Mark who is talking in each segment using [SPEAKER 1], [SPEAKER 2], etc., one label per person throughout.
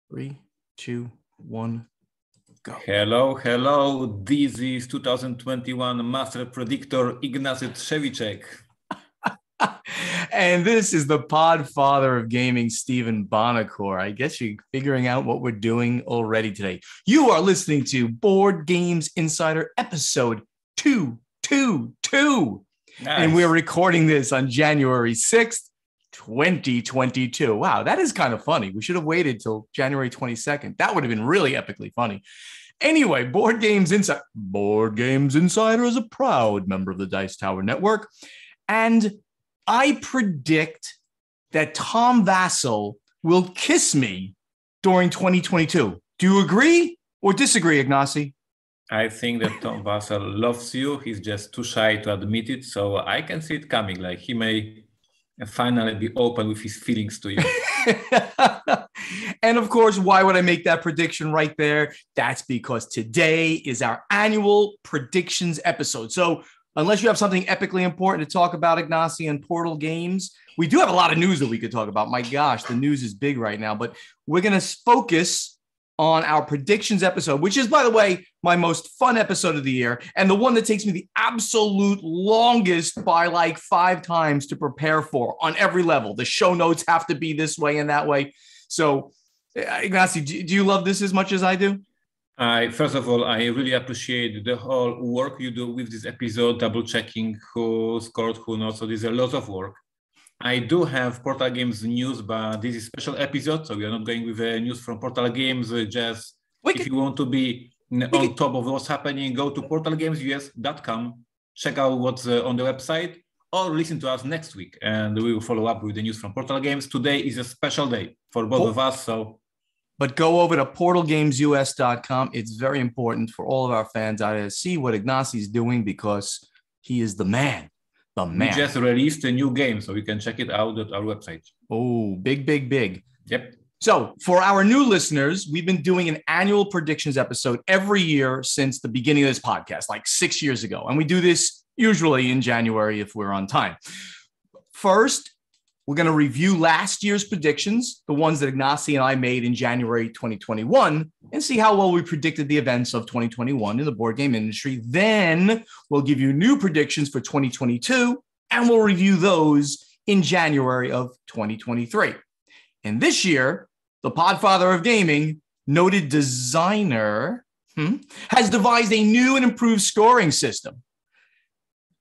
[SPEAKER 1] 3, 2, 1, go.
[SPEAKER 2] Hello. This is 2021 Master Predictor Ignacy
[SPEAKER 1] And this is the Podfather of Gaming, Stephen Bonacore. I guess you're figuring out what we're doing already today. You are listening to Board Games Insider episode 222. Nice. And we're recording this on January 6th, 2022. Wow, that is kind of funny. We should have waited till January 22nd. That would have been really epically funny. Anyway, Board Games Insider is a proud member of the Dice Tower Network. And I predict that Tom Vassell will kiss me during 2022. Do you agree or disagree, Ignacy?
[SPEAKER 2] I think that Tom Vassell loves you. He's just too shy to admit it. So I can see it coming. Like he may finally be open with his feelings to you.
[SPEAKER 1] And of course, why would I make that prediction right there? That's because today is our annual predictions episode. So unless you have something epically important to talk about, Ignacy, and Portal Games, we do have a lot of news that we could talk about. My gosh, the news is big right now, but we're going to focus on our predictions episode, which is, by the way, my most fun episode of the year and the one that takes me the absolute longest by like 5 times to prepare for on every level. The show notes have to be this way and that way. So, Ignacy, do you love this as much as I do?
[SPEAKER 2] First of all, I really appreciate the whole work you do with this episode, double checking who scored, who not. So there's a lot of work. I do have Portal Games news, but this is a special episode, so we are not going with news from Portal Games. If you want to be on top of what's happening, go to portalgamesus.com, check out what's on the website, or listen to us next week, and we will follow up with the news from Portal Games. Today is a special day for both of us, so...
[SPEAKER 1] But go over to portalgamesus.com. It's very important for all of our fans out there to see what Ignacy's doing because he is the man. The man.
[SPEAKER 2] We just released a new game, so you can check it out at our website.
[SPEAKER 1] Oh, big.
[SPEAKER 2] Yep.
[SPEAKER 1] So for our new listeners, we've been doing an annual predictions episode every year since the beginning of this podcast, like 6 years ago. And we do this usually in January if we're on time. First, we're going to review last year's predictions, the ones that Ignacy and I made in January 2021, and see how well we predicted the events of 2021 in the board game industry. Then we'll give you new predictions for 2022, and we'll review those in January of 2023. And this year, the Podfather of Gaming, noted designer, has devised a new and improved scoring system.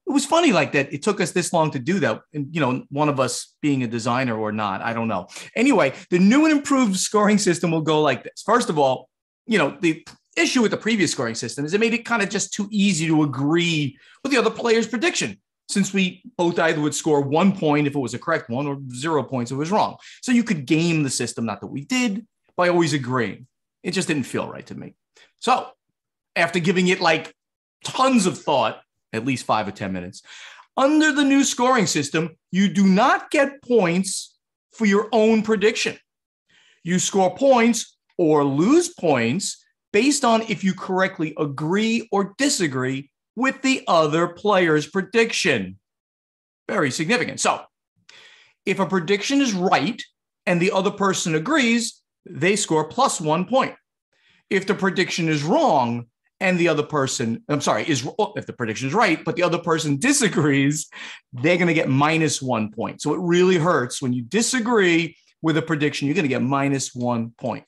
[SPEAKER 1] It was funny like that. It took us this long to do that. And, one of us being a designer or not, I don't know. Anyway, the new and improved scoring system will go like this. First of all, the issue with the previous scoring system is it made it kind of just too easy to agree with the other player's prediction, since we both either would score 1 point if it was a correct one or 0 points if it was wrong. So you could game the system, not that we did, by always agreeing. It just didn't feel right to me. So after giving it like tons of thought, at least 5 or 10 minutes. Under the new scoring system, you do not get points for your own prediction. You score points or lose points based on if you correctly agree or disagree with the other player's prediction. Very significant. So, if a prediction is right and the other person agrees, they score plus 1 point. If the prediction is wrong, and the other person, if the prediction is right, but the other person disagrees, they're going to get minus 1 point. So it really hurts when you disagree with a prediction, you're going to get minus 1 point.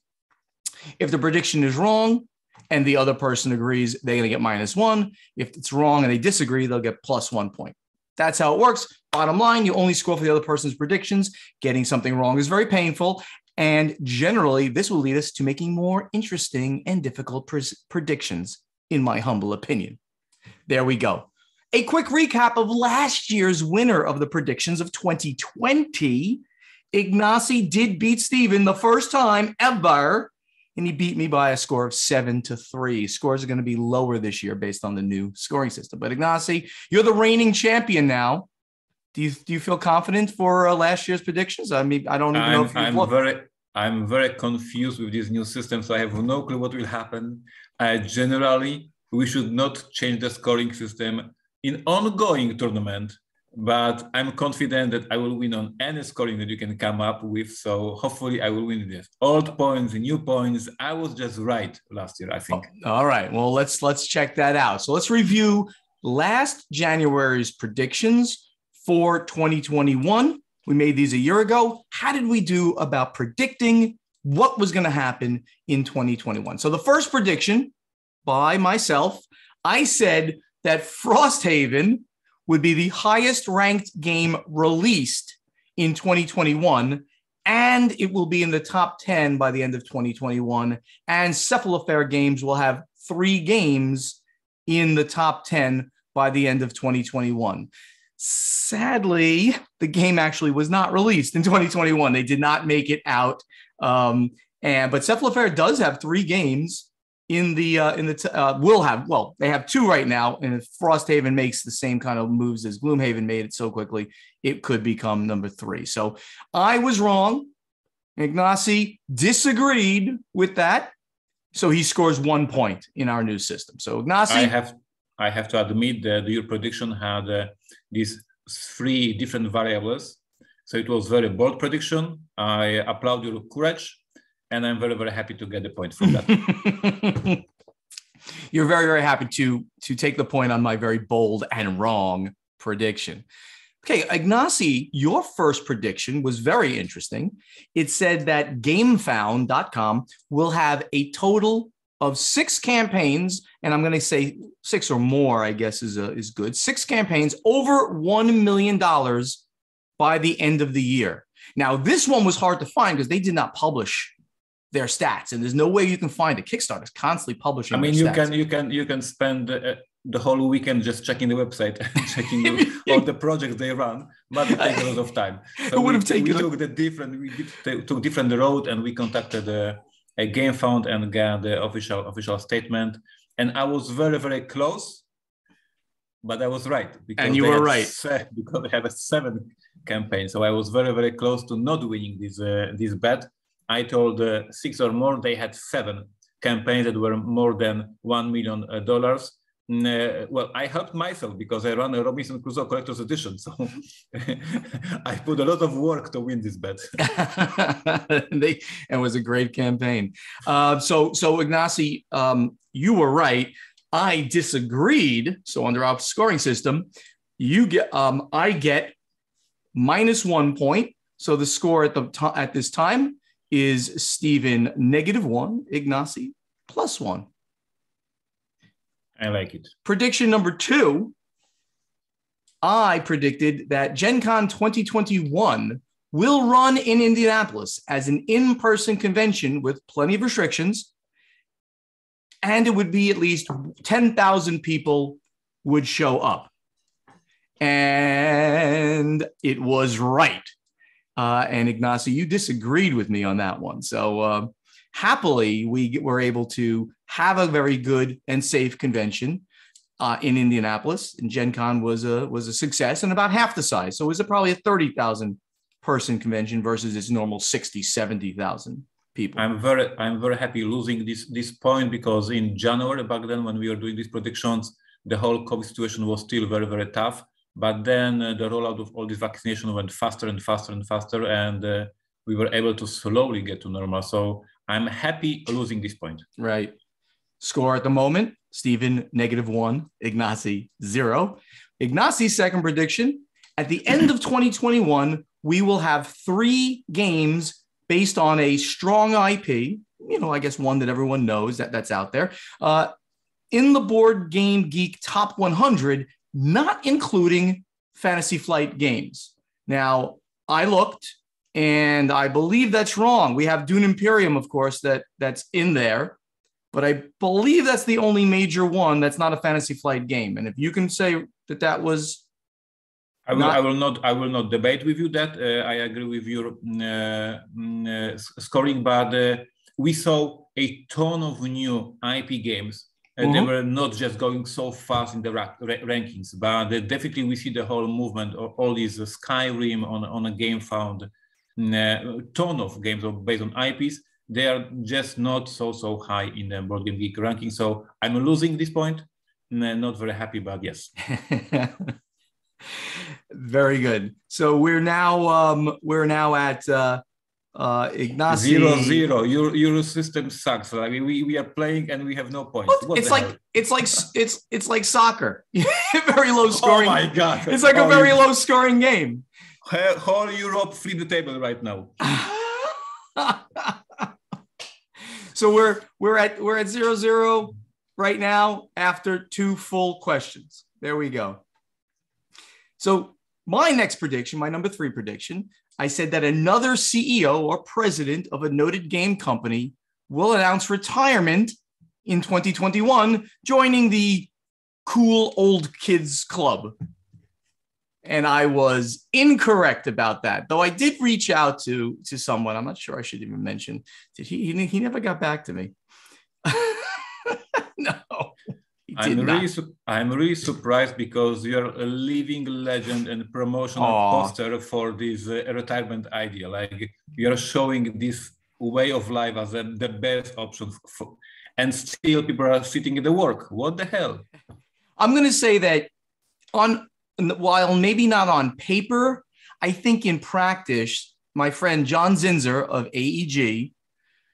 [SPEAKER 1] If the prediction is wrong and the other person agrees, they're going to get minus 1. If it's wrong and they disagree, they'll get plus 1 point. That's how it works. Bottom line, you only score for the other person's predictions. Getting something wrong is very painful. And generally, this will lead us to making more interesting and difficult predictions, in my humble opinion. There we go. A quick recap of last year's winner of the predictions of 2020. Ignacy did beat Stephen the first time ever, and he beat me by a score of 7-3. Scores are going to be lower this year based on the new scoring system. But Ignacy, you're the reigning champion now. Do you feel confident for last year's predictions? I mean, I don't even know if
[SPEAKER 2] I'm very confused with this new system, so I have no clue what will happen. Generally, we should not change the scoring system in ongoing tournament, but I'm confident that I will win on any scoring that you can come up with. So hopefully I will win this. Old points, new points. I was just right last year, I think.
[SPEAKER 1] All right. Well, let's check that out. So let's review last January's predictions for 2021. We made these a year ago. How did we do about predicting what was going to happen in 2021? So the first prediction by myself, I said that Frosthaven would be the highest ranked game released in 2021, and it will be in the top 10 by the end of 2021. And Cephalofair Games will have 3 games in the top 10 by the end of 2021. Sadly, the game actually was not released in 2021. They did not make it out. But Cephalofair does have 3 games they have 2 right now, and if Frosthaven makes the same kind of moves as Gloomhaven made it so quickly, it could become number 3. So I was wrong. Ignacy disagreed with that, so he scores 1 point in our new system. So Ignacy,
[SPEAKER 2] I have to admit that your prediction had these 3 different variables, so it was very bold prediction. I applaud your courage. And I'm very, very happy to get the point from that.
[SPEAKER 1] You're very, very happy to take the point on my very bold and wrong prediction. Okay, Ignacy, your first prediction was very interesting. It said that GameFound.com will have a total of 6 campaigns, and I'm going to say 6 or more, I guess is good. 6 campaigns over $1 million by the end of the year. Now, this one was hard to find because they did not publish their stats, and there's no way you can find it. Kickstarter is constantly publishing.
[SPEAKER 2] I mean, you can spend the whole weekend just checking the website, checking all the projects they run, but it takes a lot of time. So we took different road, and we contacted a GameFound and got the official statement. And I was very, very close, but I was right.
[SPEAKER 1] And you were right
[SPEAKER 2] because they have a 7 campaign. So I was very, very close to not winning this bet. I told 6 or more. They had 7 campaigns that were more than $1 million. Well, I helped myself because I run a Robinson Crusoe Collector's Edition. So I put a lot of work to win this bet.
[SPEAKER 1] It was a great campaign. So Ignacy, you were right. I disagreed. So under our scoring system, I get -1 point. So the score at this time is Stephen -1, Ignacy +1.
[SPEAKER 2] I like it.
[SPEAKER 1] Prediction number 2, I predicted that Gen Con 2021 will run in Indianapolis as an in-person convention with plenty of restrictions, and it would be at least 10,000 people would show up. And it was right. And Ignacy, you disagreed with me on that one. So happily, we were able to have a very good and safe convention in Indianapolis. And Gen Con was a success and about half the size. So it was probably a 30,000 person convention versus its normal 60, 70,000 people.
[SPEAKER 2] I'm very happy losing this point, because in January, back then when we were doing these predictions, the whole COVID situation was still very, very tough. But then the rollout of all this vaccination went faster and faster and faster, and we were able to slowly get to normal. So I'm happy losing this point.
[SPEAKER 1] Right. Score at the moment, Stephen -1, Ignacy 0. Ignacy's second prediction, at the end of 2021, we will have 3 games based on a strong IP, I guess one that everyone knows that's out there, in the Board Game Geek Top 100, not including Fantasy Flight games. Now, I looked, and I believe that's wrong. We have Dune Imperium, of course, that's in there, but I believe that's the only major one that's not a Fantasy Flight game. And if you can say that was,
[SPEAKER 2] I will not debate with you that. I agree with your scoring, but we saw a ton of new IP games. They were not just going so fast in the rankings, but definitely we see the whole movement of all these Skyrim on a GameFound, ton of games based on IPs. They are just not so high in the Board Game Geek ranking. So I'm losing this point. Not very happy, but yes.
[SPEAKER 1] Very good. So we're now at Ignacy
[SPEAKER 2] 0-0. Your system sucks. I mean, we are playing and we have no points.
[SPEAKER 1] It's like soccer. Very low scoring.
[SPEAKER 2] Oh my God.
[SPEAKER 1] It's like a very low scoring game.
[SPEAKER 2] Whole Europe flip the table right now.
[SPEAKER 1] So we're at 0-0 right now after 2 full questions. There we go. So my next prediction, my number 3 prediction, I said that another CEO or president of a noted game company will announce retirement in 2021, joining the cool old kids club. And I was incorrect about that, though I did reach out to someone. I'm not sure I should even mention. Did he never got back to me. No.
[SPEAKER 2] I'm really surprised because you're a living legend and promotional poster for this retirement idea. Like you're showing this way of life as the best option and still people are sitting in the work. What the hell?
[SPEAKER 1] I'm going to say that while maybe not on paper, I think in practice, my friend John Zinzer of AEG,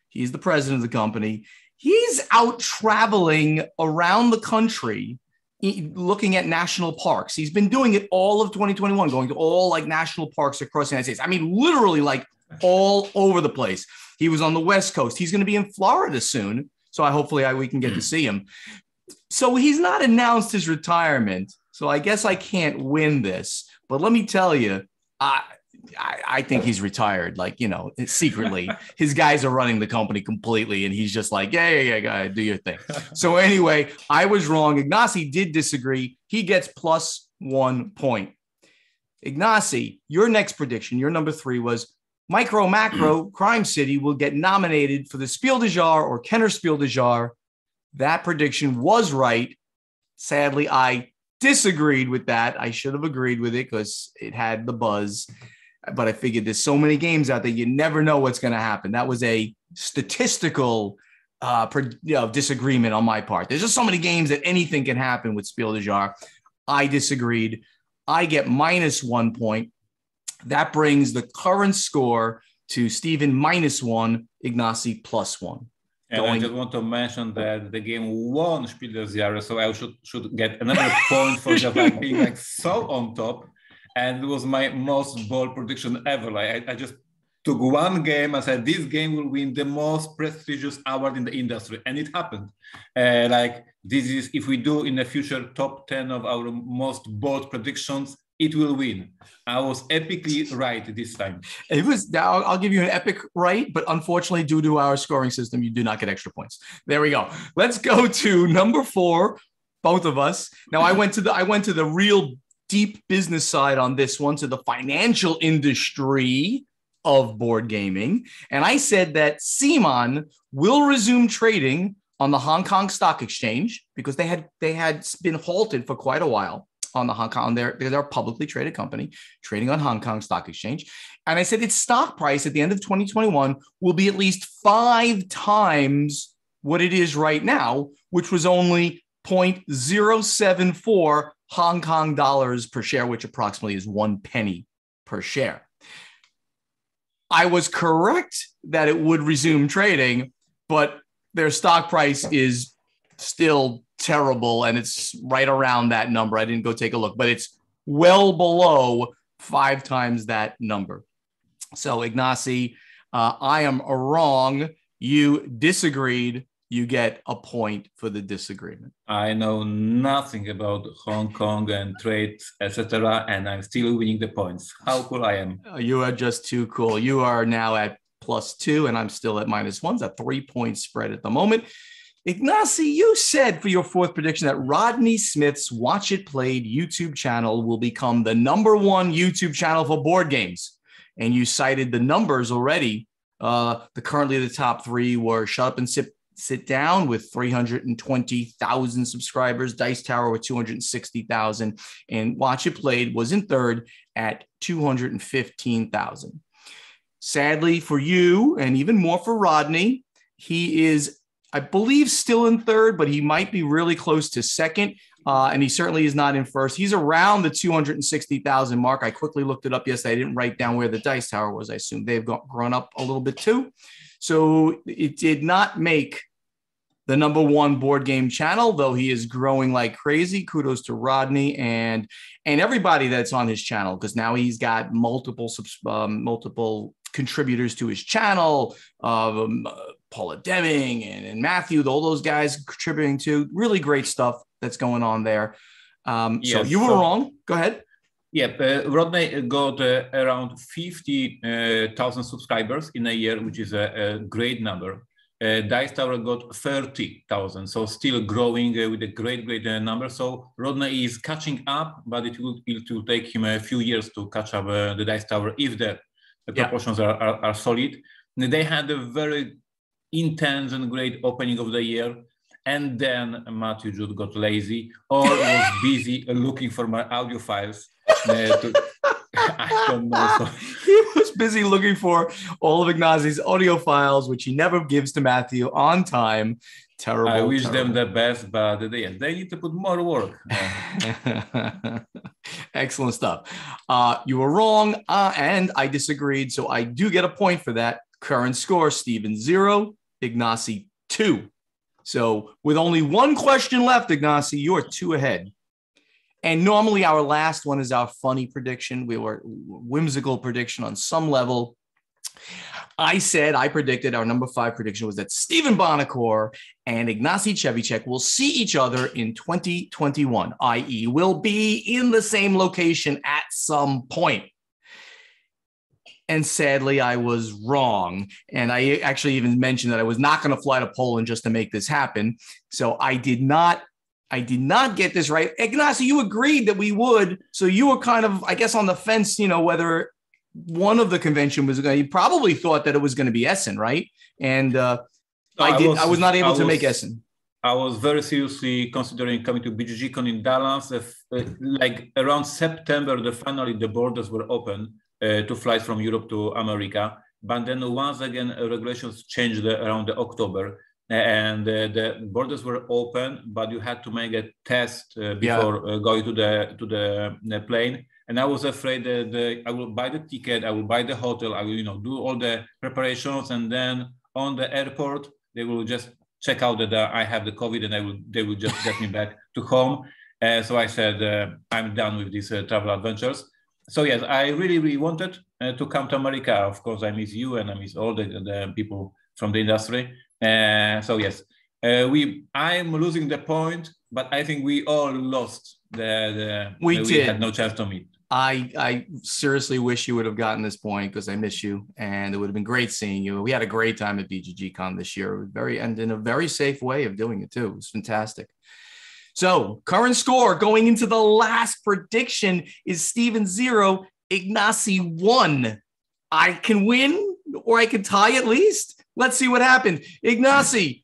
[SPEAKER 1] he's the president of the company, he's out traveling around the country looking at national parks. He's been doing it all of 2021, going to all like national parks across the United States. I mean, literally like all over the place. He was on the West Coast. He's going to be in Florida soon. So hopefully we can get to see him. So he's not announced his retirement. So I guess I can't win this. But let me tell you, I think he's retired. Like, you know, secretly, his guys are running the company completely. And he's just like, yeah, go ahead, do your thing. So anyway, I was wrong. Ignacy did disagree. He gets +1 point. Ignacy, your next prediction, your number 3 was Micro Macro Crime City will get nominated for the Spiel des Jahres or Kenner Spiel des Jahres. That prediction was right. Sadly, I disagreed with that. I should have agreed with it because it had the buzz. But I figured there's so many games out there, you never know what's going to happen. That was a statistical disagreement on my part. There's just so many games that anything can happen with Spiel des Jahres. I disagreed. I get -1 point. That brings the current score to Stephen -1, Ignacy +1.
[SPEAKER 2] And I just want to mention that the game won Spiel des Jahres, so I should get another point for just like being like so on top. And it was my most bold prediction ever. Like I just took one game and said, this game will win the most prestigious award in the industry. And it happened. This is, if we do in the future top 10 of our most bold predictions, it will win. I was epically right this time.
[SPEAKER 1] It was, I'll give you an epic right, but unfortunately, due to our scoring system, you do not get extra points. There we go. Let's go to number 4, both of us. Now I went to the real deep business side on this one, to the financial industry of board gaming. And I said that CMON will resume trading on the Hong Kong Stock Exchange because they had been halted for quite a while on the Hong Kong. They're a publicly traded company trading on Hong Kong Stock Exchange. And I said its stock price at the end of 2021 will be at least 5 times what it is right now, which was only 0.074 Hong Kong dollars per share, which approximately is 1 penny per share. I was correct that it would resume trading, but their stock price is still terrible, and it's right around that number. I didn't go take a look, but it's well below 5 times that number. So Ignacy, I am wrong. You disagreed. You get a point for the disagreement.
[SPEAKER 2] I know nothing about Hong Kong and trade, etc., and I'm still winning the points. How cool I am.
[SPEAKER 1] You are just too cool. You are now at +2, and I'm still at -1. It's a 3-point spread at the moment. Ignacy, you said for your 4th prediction that Rodney Smith's Watch It Played YouTube channel will become the #1 YouTube channel for board games. And you cited the numbers already. Currently the top 3 were Shut Up and Sit Down with 320,000 subscribers, Dice Tower with 260,000, and Watch It Played was in 3rd at 215,000. Sadly for you, and even more for Rodney, he is I believe, still in third, but he might be really close to second. And he certainly is not in first. He's around the 260,000 mark. I quickly looked it up yesterday. I didn't write down where the Dice Tower was. I assume they've grown up a little bit too. So it did not make the number one board game channel, though he is growing like crazy. Kudos to Rodney and everybody that's on his channel, because now he's got multiple contributors to his channel. Paula Deming and Matthew, all those guys contributing to. Really great stuff that's going on there. So you were wrong. Go ahead.
[SPEAKER 2] Yeah, Rodney got around 50,000 subscribers in a year, which is a great number. Dice Tower got 30,000, so still growing with a great number. So Rodney is catching up, but it will take him a few years to catch up the Dice Tower if the proportions are solid. They had a very intense and great opening of the year, and then Matthew just got lazy or was busy looking for my audio files. I don't know. So.
[SPEAKER 1] He was busy looking for all of Ignacy's audio files, which he never gives to Matthew on time. Terrible.
[SPEAKER 2] I wish them the best, but they need to put more work.
[SPEAKER 1] Excellent stuff. You were wrong, and I disagreed, so I do get a point for that. Current score, Steven 0, Ignacy 2. So with only one question left, Ignacy, you are 2 ahead. And normally our last one is our funny prediction. We were whimsical prediction on some level. I predicted our number 5 prediction was that Stephen Bonacore and Ignacy Trzewiczek will see each other in 2021, i.e. will be in the same location at some point. And sadly, I was wrong. And I actually even mentioned that I was not going to fly to Poland just to make this happen. So I did not get this right. Ignacy, you agreed that we would. So you were kind of, I guess, on the fence, whether one of the convention was going to, you probably thought that it was going to be Essen, right? And I was not able to make Essen.
[SPEAKER 2] I was very seriously considering coming to BGGCon in Dallas. Like around September, finally the borders were open to flights from Europe to America. But then once again, regulations changed around October. And the borders were open, but you had to make a test before going to the plane. And I was afraid that I will buy the ticket, I will buy the hotel, I will do all the preparations, and then on the airport they will just check out that I have the COVID, and they will just get me back to home. So I said I'm done with these travel adventures. So yes, I really wanted to come to America. Of course, I miss you and I miss all the people from the industry. So yes, I'm losing the point, but I think we all lost. We had no chance to meet.
[SPEAKER 1] I seriously wish you would have gotten this point, because I miss you, and it would have been great seeing you. We had a great time at BGGCon this year, and in a very safe way of doing it too. It was fantastic. So current score going into the last prediction is Steven 0, Ignacy 1. I can win, or I can tie at least. Let's see what happened. Ignacy,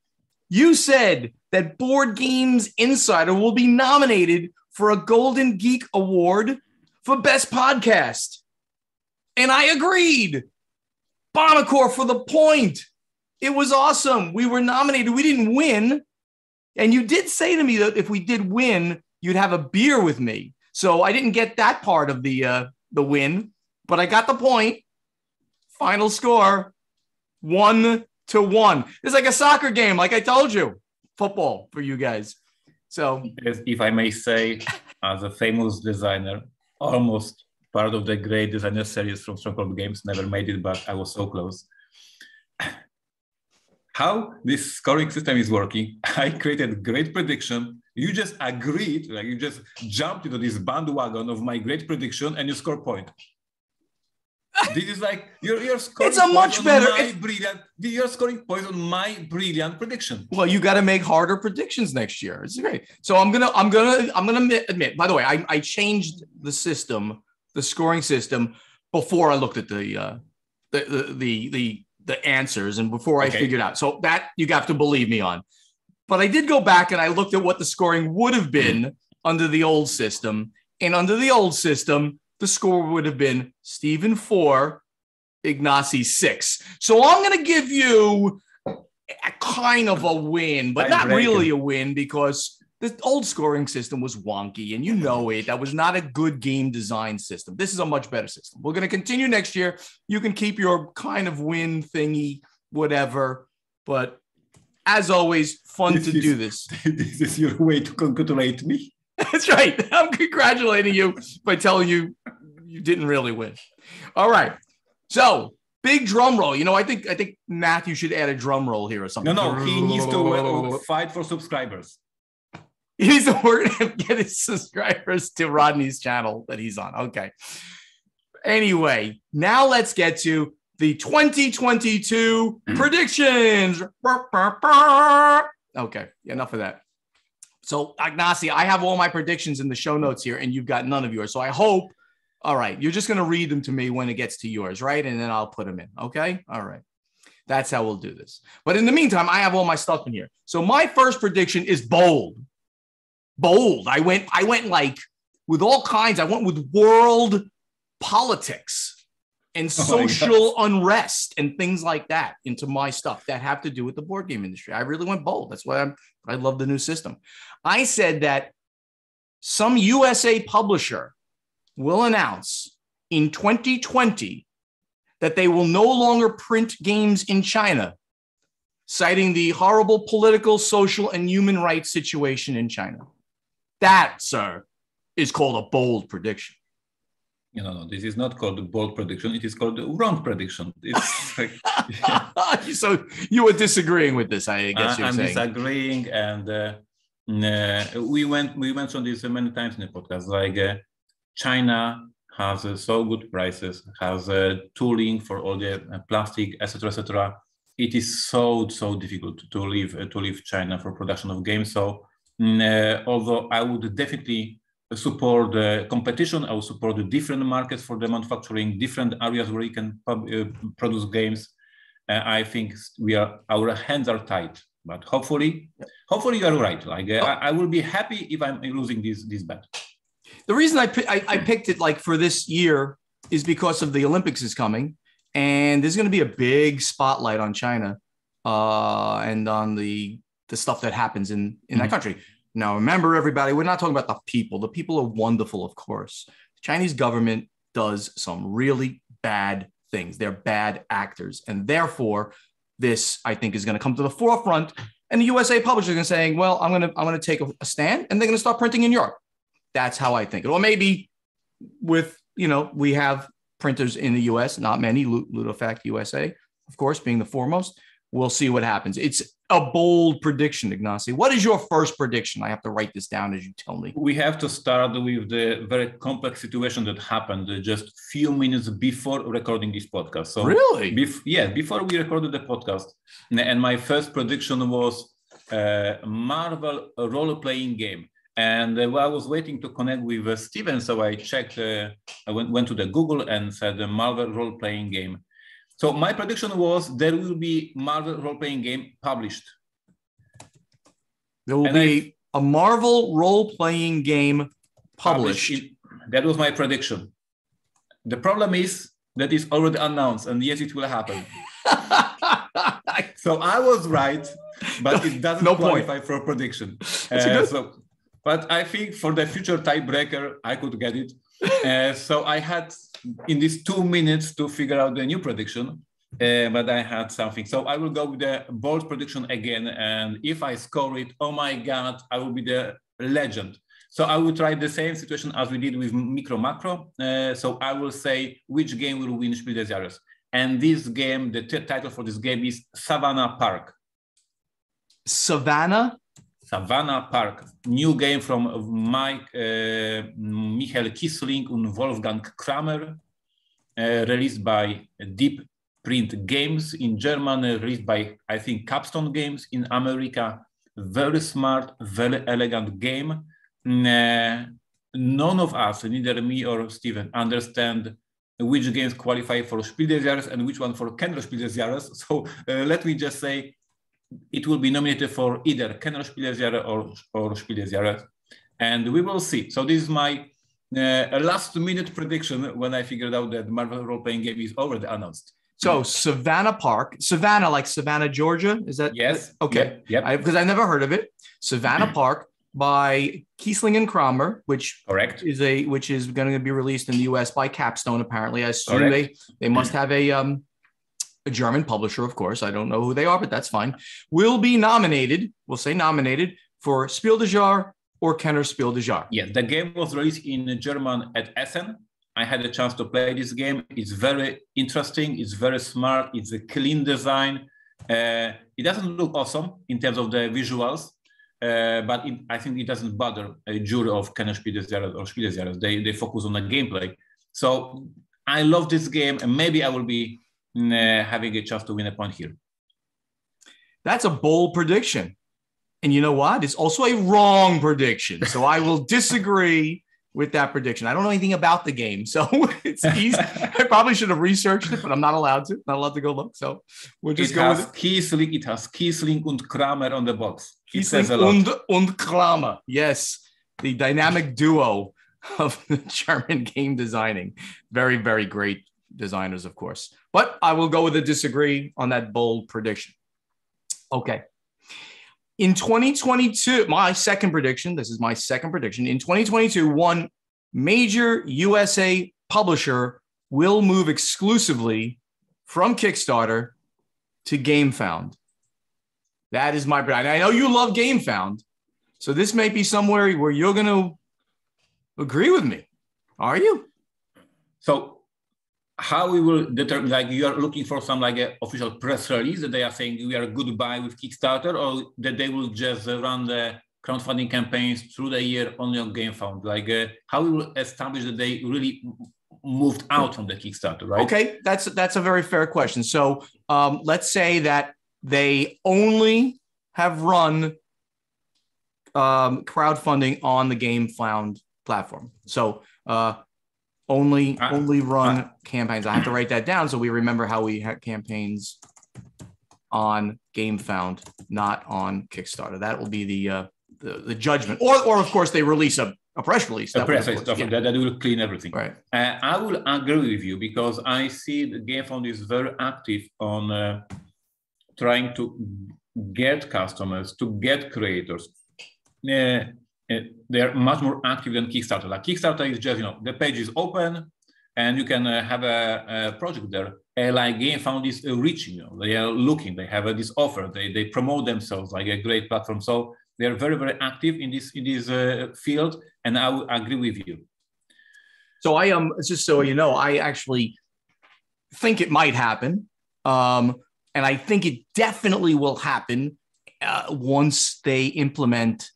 [SPEAKER 1] you said that Board Games Insider will be nominated for a Golden Geek Award for Best Podcast. And I agreed. Bonacore for the point. It was awesome. We were nominated. We didn't win. And you did say to me that if we did win, you'd have a beer with me. So I didn't get that part of the win, but I got the point. Final score, 1-1. It's like a soccer game, like I told you. Football for you guys. So,
[SPEAKER 2] if I may say, as a famous designer, almost part of the great designer series from Stronghold Games, never made it, but I was so close. How this scoring system is working, I created great prediction. You just agreed, like you just jumped into this bandwagon of my great prediction, and you score point. This is like you're scoring.
[SPEAKER 1] It's a much better.
[SPEAKER 2] You're scoring points on my brilliant prediction.
[SPEAKER 1] Well, you got to make harder predictions next year. It's great. So I'm gonna admit. By the way, I changed the system, the scoring system, before I looked at the answers and before I figured out. So that you have to believe me on. But I did go back and I looked at what the scoring would have been under the old system, and under the old system, the score would have been Steven 4, Ignacy 6. So I'm going to give you a kind of a win, but not really a win because the old scoring system was wonky and you know it. That was not a good game design system. This is a much better system. We're going to continue next year. You can keep your kind of win thingy, whatever. But as always, fun to do this.
[SPEAKER 2] This is your way to congratulate me.
[SPEAKER 1] That's right. I'm congratulating you by telling you you didn't really win. All right. So big drum roll. You know, I think Matthew should add a drum roll here or something.
[SPEAKER 2] No, he needs to fight for subscribers.
[SPEAKER 1] He needs to get his subscribers to Rodney's channel that he's on. Okay. Anyway, now let's get to the 2022 predictions. Okay, enough of that. So, Ignacy, I have all my predictions in the show notes here, and you've got none of yours. So I hope, all right, you're just going to read them to me when it gets to yours, right? And then I'll put them in, okay? All right. That's how we'll do this. But in the meantime, I have all my stuff in here. So my first prediction is bold. Bold. I went like with all kinds. I went with world politics and social unrest and things like that into my stuff that have to do with the board game industry. I really went bold. That's why I love the new system. I said that some USA publisher will announce in 2020 that they will no longer print games in China, citing the horrible political, social, and human rights situation in China. That, sir, is called a bold prediction.
[SPEAKER 2] No, this is not called a bold prediction. It is called a wrong prediction. It's like,
[SPEAKER 1] So you were disagreeing with this, I guess you're saying.
[SPEAKER 2] I'm disagreeing, and we went on this many times in the podcast. Like China has so good prices, has tooling for all the plastic, etc., etc. It is so difficult to leave China for production of games. So although I would definitely support the competition, I would support the different markets for the manufacturing, different areas where you can produce games. I think our hands are tied, but hopefully you are right. Like I will be happy if I'm losing this bet.
[SPEAKER 1] The reason I picked it like for this year is because of the Olympics is coming, and there's going to be a big spotlight on China and on the stuff that happens in that country. Now, remember, everybody, we're not talking about the people. The people are wonderful, of course. The Chinese government does some really bad things. They're bad actors, and therefore, this I think is going to come to the forefront. And the USA publishers are going to saying, "Well, I'm going to take a stand, and they're going to start printing in Europe." That's how I think it. Or maybe with we have printers in the US, not many. Ludofact USA, of course, being the foremost. We'll see what happens. It's a bold prediction, Ignacy. What is your first prediction? I have to write this down as you tell me.
[SPEAKER 2] We have to start with the very complex situation that happened just a few minutes before recording this podcast. So
[SPEAKER 1] really?
[SPEAKER 2] Before we recorded the podcast. And my first prediction was Marvel role-playing game. And I was waiting to connect with Steven, so I checked, I went to the Google and said the Marvel role-playing game. So my prediction was there will be Marvel role-playing game published.
[SPEAKER 1] There will be a Marvel role-playing game published.
[SPEAKER 2] That was my prediction. The problem is that it's already announced, and yes, it will happen. So I was right, but it doesn't qualify for a prediction. But I think for the future tiebreaker, I could get it. So I had in these 2 minutes to figure out the new prediction, but I had something. So I will go with the bold prediction again. And if I score it, oh my God, I will be the legend. So I will try the same situation as we did with Micro Macro. So I will say which game will win Spiel des Jahres. And this game, the title for this game is Savannah Park.
[SPEAKER 1] Savannah
[SPEAKER 2] Park, new game from Michael Kissling and Wolfgang Kramer, released by Deep Print Games in Germany, released by, I think, Capstone Games in America. Very smart, very elegant game. None of us, neither me or Steven, understand which games qualify for Spiel des Jahres and which one for Kenner Spiel des Jahres. So let me just say, it will be nominated for either Kenner Spiel des Jahres or Spiel des Jahres, and we will see. So this is my last-minute prediction when I figured out that Marvel role-playing game is already announced.
[SPEAKER 1] So Savannah, like Savannah, Georgia. Is that?
[SPEAKER 2] Yes.
[SPEAKER 1] Okay.
[SPEAKER 2] Yep.
[SPEAKER 1] Because I never heard of it. Savannah Park by Kiesling and Kramer, which
[SPEAKER 2] Correct.
[SPEAKER 1] which is going to be released in the US by Capstone. Apparently, I assume they must have a German publisher, of course. I don't know who they are, but that's fine. Will be nominated. We'll say nominated for Spiel des Jahres or Kenner Spiel des Jahres.
[SPEAKER 2] Yes, the game was released in German at Essen. I had a chance to play this game. It's very interesting. It's very smart. It's a clean design. It doesn't look awesome in terms of the visuals, but I think it doesn't bother a jury of Kenner Spiel des Jahres or Spiel des Jahres. They focus on the gameplay. So I love this game, and maybe I will be having a chance to win a point here.
[SPEAKER 1] That's a bold prediction. And you know what? It's also a wrong prediction. So I will disagree with that prediction. I don't know anything about the game, so it's easy. I probably should have researched it, but I'm not allowed to. Not allowed to go look. So we'll just go with it.
[SPEAKER 2] Kiesling, it has Kiesling und Kramer on the box.
[SPEAKER 1] Kiesling und Kramer. Yes, the dynamic duo of the German game designing. Very, very great designers, of course. But I will go with a disagree on that bold prediction. Okay. In 2022, my second prediction, this is my second prediction. In 2022, one major USA publisher will move exclusively from Kickstarter to GameFound. That is my prediction. I know you love GameFound, so this may be somewhere where you're going to agree with me. Are you?
[SPEAKER 2] So how we will determine, like you are looking for some like an official press release that they are saying we are goodbye with Kickstarter, or that they will just run the crowdfunding campaigns through the year only on GameFound? Like how we will establish that they really moved out from the Kickstarter, right?
[SPEAKER 1] Okay, that's a very fair question. So let's say that they only have run crowdfunding on the GameFound platform. So only run campaigns. I have to write that down so we remember how we had campaigns on GameFound, not on Kickstarter. That will be the judgment. Or of course they release a press release.
[SPEAKER 2] A press release, that will clean everything.
[SPEAKER 1] Right.
[SPEAKER 2] I will agree with you because I see the GameFound is very active on trying to get customers, to get creators. They're much more active than Kickstarter. Like Kickstarter is just, the page is open and you can have a project there. Like GameFound is reaching, they are looking, they have this offer, they promote themselves like a great platform. So they're very, very active in this field, and I will agree with you.
[SPEAKER 1] So I just so you know, I actually think it might happen. And I think it definitely will happen once they implement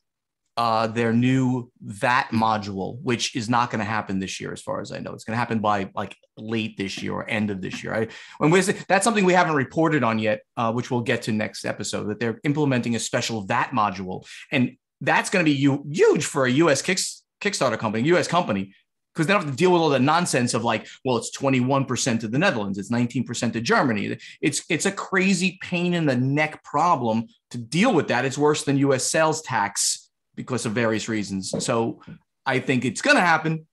[SPEAKER 1] their new VAT module, which is not going to happen this year, as far as I know. It's going to happen by like late this year or end of this year. That's something we haven't reported on yet, which we'll get to next episode, that they're implementing a special VAT module. And that's going to be huge for a US Kickstarter company, US company, because they don't have to deal with all the nonsense of like, well, it's 21% to the Netherlands, it's 19% to Germany. It's a crazy pain in the neck problem to deal with that. It's worse than US sales tax because of various reasons. So I think it's going to happen,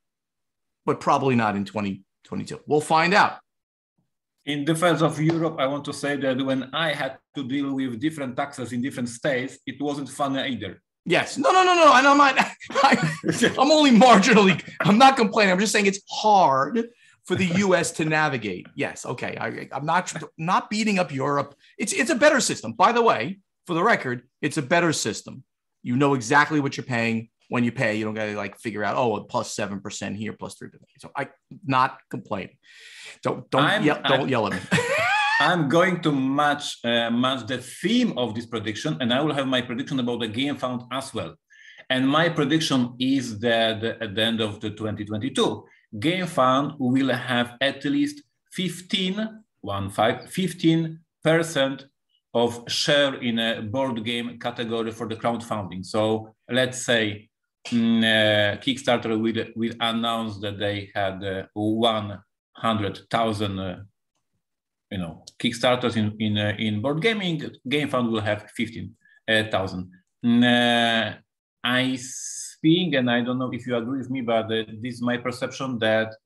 [SPEAKER 1] but probably not in 2022. We'll find out.
[SPEAKER 2] In defense of Europe, I want to say that when I had to deal with different taxes in different states, it wasn't fun either.
[SPEAKER 1] Yes. No. And I'm only marginally, I'm not complaining. I'm just saying it's hard for the US to navigate. Yes. Okay. I'm not beating up Europe. It's a better system. By the way, for the record, it's a better system. You know exactly what you're paying when you pay. You don't got to like figure out, oh, plus 7% here, plus 3%. So I'm not complaining. Don't yell at me.
[SPEAKER 2] I'm going to match the theme of this prediction, and I will have my prediction about the GameFound as well. And my prediction is that at the end of the 2022, GameFound will have at least 15% of share in a board game category for the crowdfunding. So let's say Kickstarter will announce that they had 100,000 Kickstarters in board gaming. GameFound will have 15,000. I think, and I don't know if you agree with me, but this is my perception, that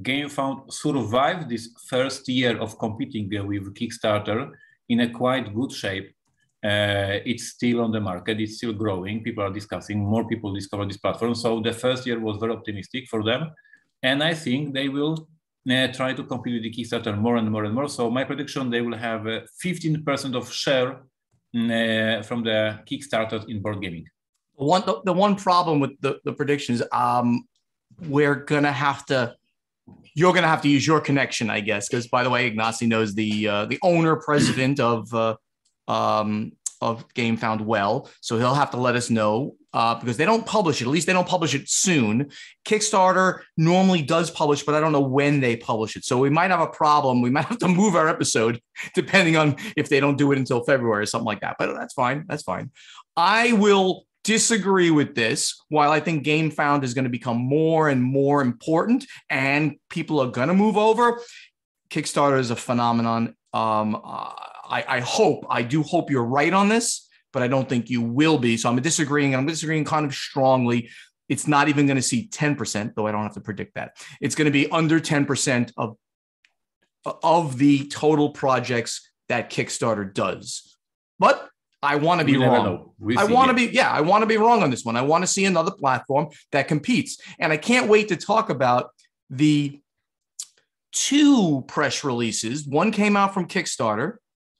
[SPEAKER 2] GameFound survived this first year of competing with Kickstarter in a quite good shape. It's still on the market, it's still growing, people are discussing, more people discover this platform. So the first year was very optimistic for them. And I think they will try to compete with the Kickstarter more and more and more. So my prediction, they will have 15% of share from the Kickstarter in board gaming.
[SPEAKER 1] The one problem with the predictions, you're going to have to use your connection, I guess, because by the way, Ignacy knows the owner president of GameFound well, so he'll have to let us know because they don't publish it. At least they don't publish it soon. Kickstarter normally does publish, but I don't know when they publish it. So we might have a problem. We might have to move our episode depending on if they don't do it until February or something like that. But that's fine. That's fine. I will disagree with this. While I think GameFound is going to become more and more important and people are going to move over, Kickstarter is a phenomenon. I do hope you're right on this, but I don't think you will be. So I'm disagreeing kind of strongly. It's not even going to see 10%, though I don't have to predict that. It's going to be under 10% of the total projects that Kickstarter does. But I want to be wrong. I want to be wrong on this one. I want to see another platform that competes. And I can't wait to talk about the 2 press releases. One came out from Kickstarter.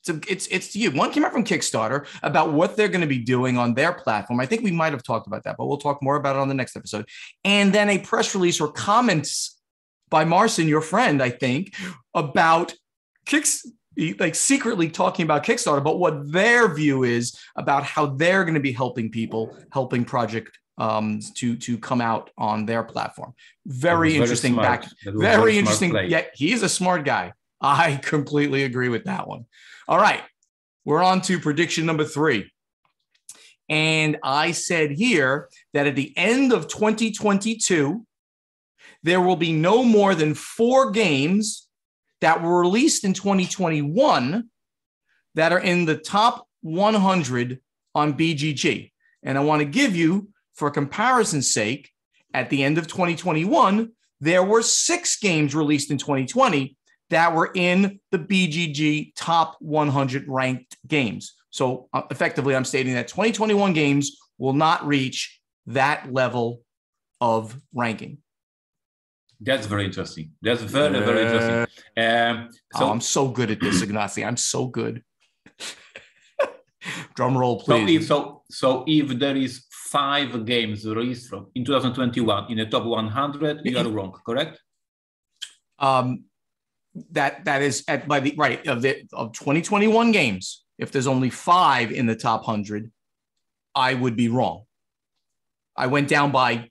[SPEAKER 1] It's you. One came out from Kickstarter about what they're going to be doing on their platform. I think we might have talked about that, but we'll talk more about it on the next episode. And then a press release or comments by Marcin, your friend, I think, about secretly talking about Kickstarter, but what their view is about how they're going to be helping project to come out on their platform. Very interesting. Very interesting. Yeah, he's a smart guy. I completely agree with that one. All right, we're on to prediction number 3. And I said here that at the end of 2022, there will be no more than 4 games that were released in 2021 that are in the top 100 on BGG. And I want to give you, for comparison's sake, at the end of 2021, there were 6 games released in 2020 that were in the BGG top 100 ranked games. So effectively, I'm stating that 2021 games will not reach that level of ranking.
[SPEAKER 2] That's very interesting. That's very, very interesting.
[SPEAKER 1] I'm so good at this, Ignacy. I'm so good. Drum roll, please.
[SPEAKER 2] So if there is 5 games released from in 2021 in the top 100, you are wrong, correct?
[SPEAKER 1] That is of 2021 games. If there's only 5 in the top 100, I would be wrong. I went down by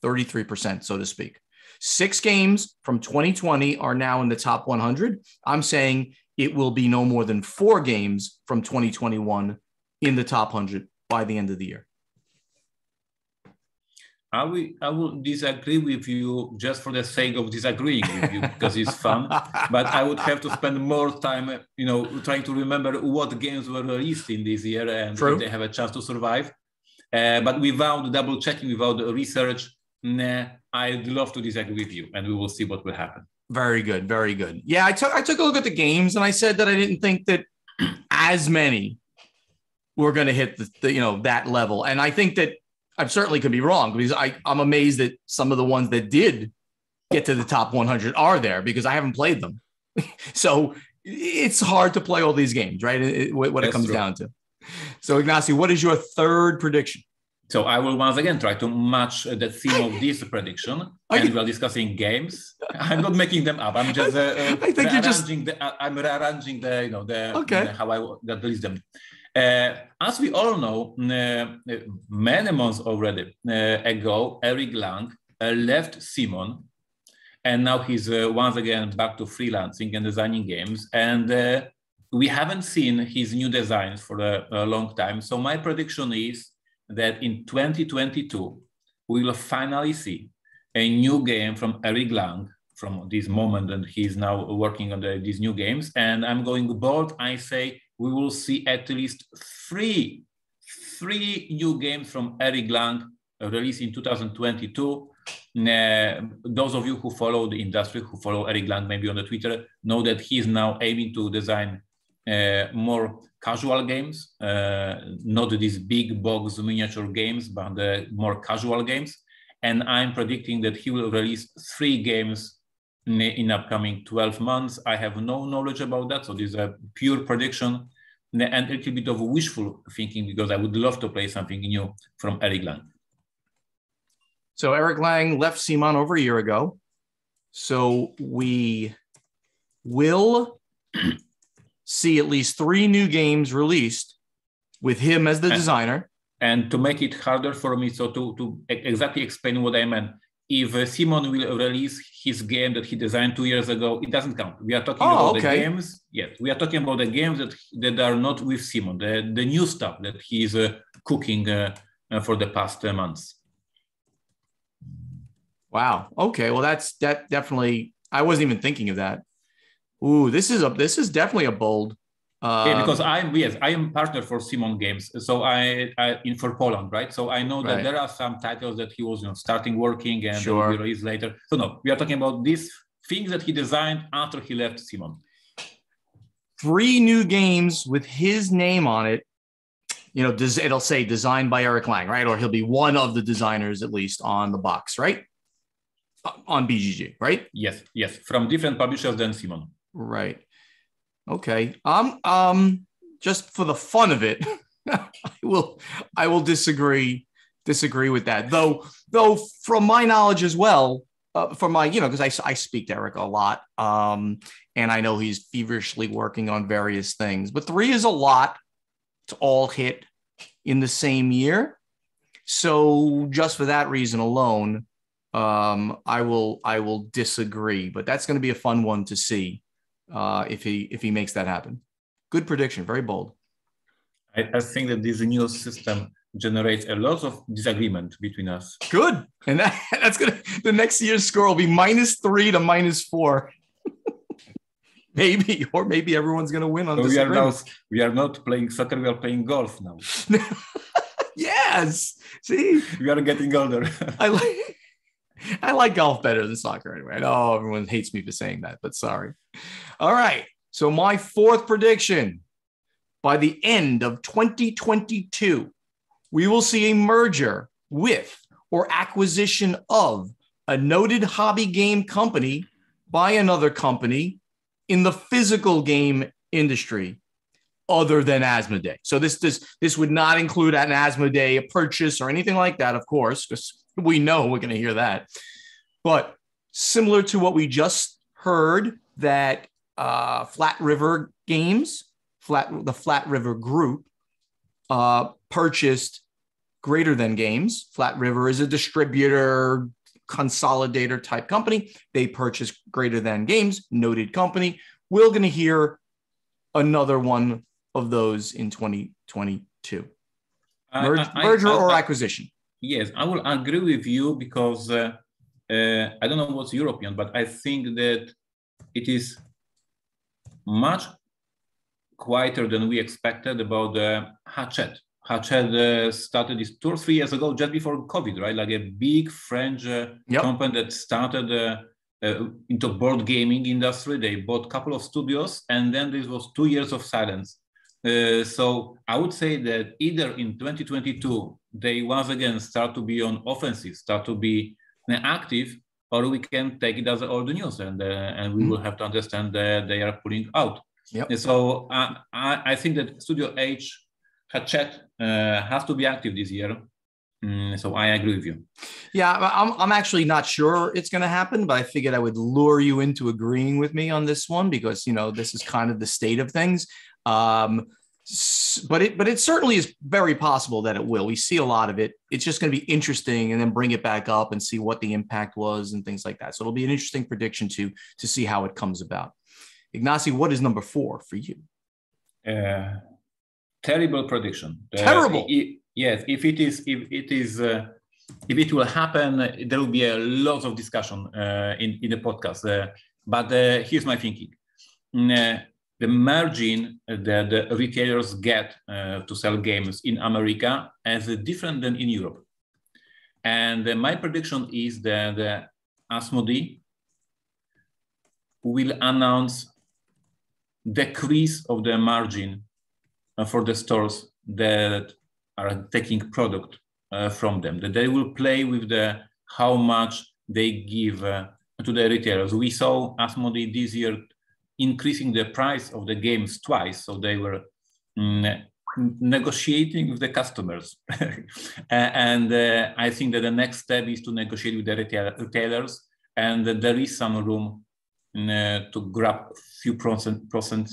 [SPEAKER 1] 33%, so to speak. 6 games from 2020 are now in the top 100. I'm saying it will be no more than 4 games from 2021 in the top 100 by the end of the year.
[SPEAKER 2] I will disagree with you just for the sake of disagreeing with you because it's fun. But I would have to spend more time, trying to remember what games were released in this year and if they have a chance to survive. But without double checking, without research, I'd love to disagree with you, and we will see what will happen.
[SPEAKER 1] Very good, very good. Yeah, I took a look at the games, and I said that I didn't think that as many were going to hit that level, and I think that I certainly could be wrong because I'm amazed that some of the ones that did get to the top 100 are there because I haven't played them. So it's hard to play all these games, right? What it comes down to. So Ignacy, what is your 3rd prediction?
[SPEAKER 2] So I will once again try to match the theme of this prediction. And we are discussing games. I'm not making them up. I'm just I'm rearranging how I release them. As we all know, many months already ago, Eric Lang left Simon, and now he's once again back to freelancing and designing games. And we haven't seen his new designs for a long time. So my prediction is that in 2022, we will finally see a new game from Eric Lang from this moment, and he's now working on these new games. And I'm going bold. I say we will see at least three new games from Eric Lang released in 2022. Those of you who follow the industry, who follow Eric Lang maybe on the Twitter, know that he is now aiming to design more casual games, not these big box miniature games, but more casual games. And I'm predicting that he will release 3 games in upcoming 12 months. I have no knowledge about that, so this is a pure prediction and a little bit of wishful thinking, because I would love to play something new from Eric Lang.
[SPEAKER 1] So Eric Lang left CMON over a year ago. So we will see at least 3 new games released with him as the designer.
[SPEAKER 2] And to make it harder for me, so to exactly explain what I meant, if CMON will release his game that he designed 2 years ago, it doesn't count. We are talking about the games. Yes, we are talking about the games that are not with CMON, the new stuff that he is cooking for the past months.
[SPEAKER 1] Wow. Okay. Well, that definitely. I wasn't even thinking of that. Ooh, this is definitely a bold.
[SPEAKER 2] Because I am partner for CMON Games, so I for Poland, right? So I know that there are some titles that he was starting working and will be released later. So no, we are talking about these things that he designed after he left CMON.
[SPEAKER 1] 3 new games with his name on it. You know, it'll say designed by Eric Lang, right? Or he'll be one of the designers at least on the box, right? On BGG, right?
[SPEAKER 2] Yes, from different publishers than CMON.
[SPEAKER 1] Right. Okay. Just for the fun of it, I will disagree with that. Though from my knowledge as well, from my, because I speak to Eric a lot, and I know he's feverishly working on various things, but 3 is a lot to all hit in the same year. So just for that reason alone, I will disagree, but that's going to be a fun one to see. If he makes that happen. Good prediction, very bold.
[SPEAKER 2] I think that this new system generates a lot of disagreement between us.
[SPEAKER 1] Good, and that's gonna. The next year's score will be -3 to -4. Maybe everyone's gonna win on this.
[SPEAKER 2] We are not playing soccer. We are playing golf now.
[SPEAKER 1] Yes. See,
[SPEAKER 2] we are getting older.
[SPEAKER 1] I like golf better than soccer anyway. I know everyone hates me for saying that, but sorry. All right. So my 4th prediction, by the end of 2022, we will see a merger with or acquisition of a noted hobby game company by another company in the physical game industry other than Asmodee. So this would not include an Asmodee, a purchase or anything like that, of course, because we know we're going to hear that. But similar to what we just heard, that Flat River Games, the Flat River Group, purchased Greater Than Games. Flat River is a distributor, consolidator type company. They purchased Greater Than Games, noted company. We're going to hear another one of those in 2022. Merger or acquisition.
[SPEAKER 2] Yes, I will agree with you, because I don't know what's European, but I think that it is much quieter than we expected about Hachette. Hachette started this 2 or 3 years ago, just before COVID, right? Like a big French company that started into board gaming industry. They bought a couple of studios, and then this was 2 years of silence. So I would say that either in 2022, they once again start to be on offensive, start to be active, or we can take it as old news, and we will have to understand that they are pulling out. Yep. So I think that Studio H, Hachette, has to be active this year. So I agree with you.
[SPEAKER 1] Yeah, I'm actually not sure it's going to happen, but I figured I would lure you into agreeing with me on this one, because this is kind of the state of things. But it certainly is very possible that it will. We see a lot of it. It's just going to be interesting, and then bring it back up and see what the impact was and things like that. So it'll be an interesting prediction to see how it comes about. Ignacy, what is number 4 for you?
[SPEAKER 2] Terrible prediction.
[SPEAKER 1] Terrible.
[SPEAKER 2] Yes, if it will happen, there will be a lot of discussion in the podcast. But here's my thinking. The margin that the retailers get to sell games in America is different than in Europe. And my prediction is that Asmodee will announce decrease of the margin for the stores that are taking product from them. That they will play with how much they give to the retailers. We saw Asmodee this year increasing the price of the games twice, so they were negotiating with the customers. And I think that the next step is to negotiate with the retailers, and there is some room to grab a few percentage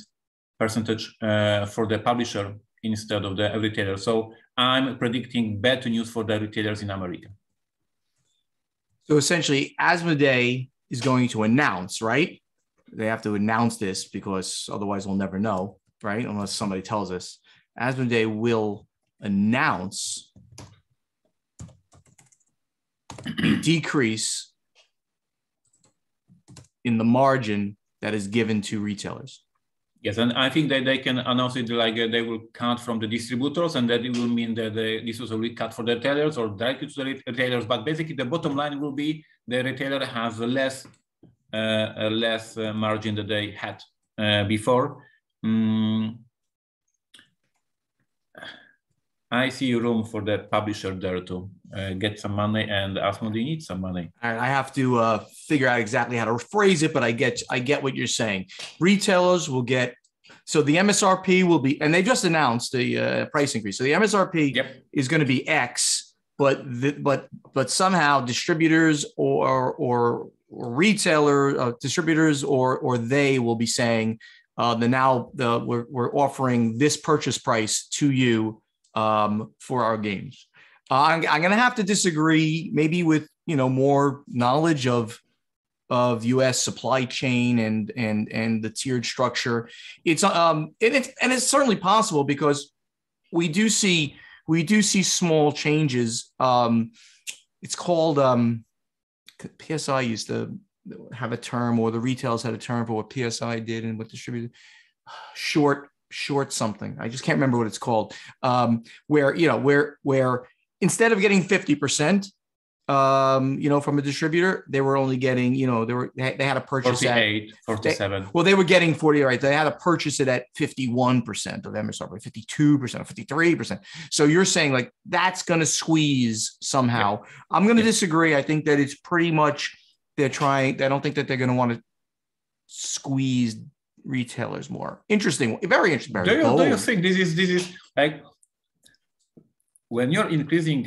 [SPEAKER 2] for the publisher instead of the retailer. So I'm predicting bad news for the retailers in America.
[SPEAKER 1] So essentially, Asmodee is going to announce, right? They have to announce this because otherwise we'll never know, right? Unless somebody tells us. Asmodee will announce a decrease in the margin that is given to retailers.
[SPEAKER 2] Yes, and I think that they can announce it like they will cut from the distributors, and that it will mean that this was a recut for the retailers or directly to the retailers. But basically, the bottom line will be the retailer has less margin that they had before. I see room for the publisher there to get some money, and Asmodee needs some money.
[SPEAKER 1] All right, I have to figure out exactly how to phrase it, but I get what you're saying. Retailers will get, so the MSRP will be, and they just announced the price increase. So the MSRP is going to be X, but somehow distributors or retailer distributors or they will be saying we're offering this purchase price to you for our games. I'm going to have to disagree, maybe with more knowledge of U.S. supply chain and the tiered structure. It's certainly possible because we do see small changes. It's called PSI used to have a term, or the retailers had a term for what PSI did and what distributed short something. I just can't remember what it's called. Where instead of getting 50%, from a distributor, they were only getting, they had to purchase
[SPEAKER 2] 48, 47.
[SPEAKER 1] They were getting 40, right? They had to purchase it at 51% of MSRP, 52%, 53%. So you're saying like that's going to squeeze somehow. Yeah. I'm going to disagree. I think that it's pretty much I don't think that they're going to want to squeeze retailers more. Interesting, very interesting.
[SPEAKER 2] Do you think this is like when you're increasing